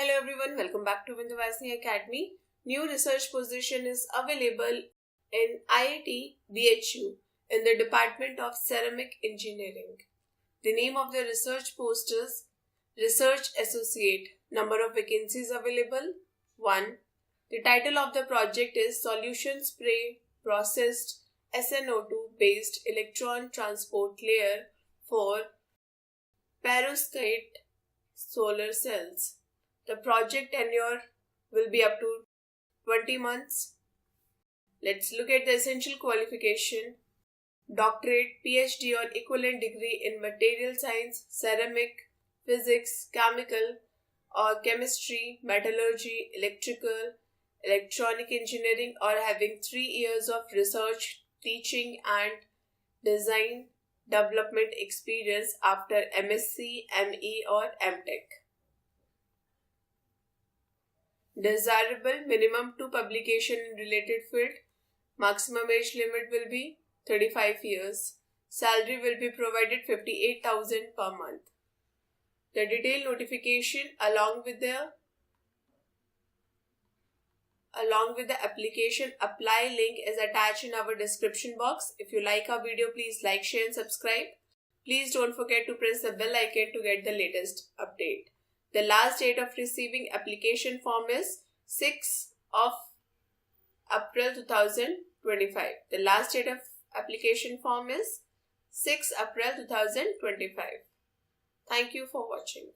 Hello everyone, welcome back to Vindhyavasini Academy. New research position is available in IIT BHU in the Department of Ceramic Engineering. The name of the research post is Research Associate. Number of vacancies available 1. The title of the project is Solution Spray Processed SNO2 based Electron Transport Layer for Perovskite Solar Cells. The project tenure will be up to 20 months. Let's look at the essential qualification. Doctorate, PhD or equivalent degree in material science, ceramic, physics, chemical or chemistry, metallurgy, electrical, electronic engineering, or having 3 years of research, teaching and design development experience after MSc, ME or MTech. Desirable minimum 2 publication in related field. Maximum age limit will be 35 years. Salary will be provided 58,000 per month. The detailed notification along with the application apply link is attached in our description box. If you like our video, please like, share and subscribe. Please don't forget to press the bell icon to get the latest update. The last date of receiving application form is 6th of April 2025. The last date of application form is 6 April 2025. Thank you for watching.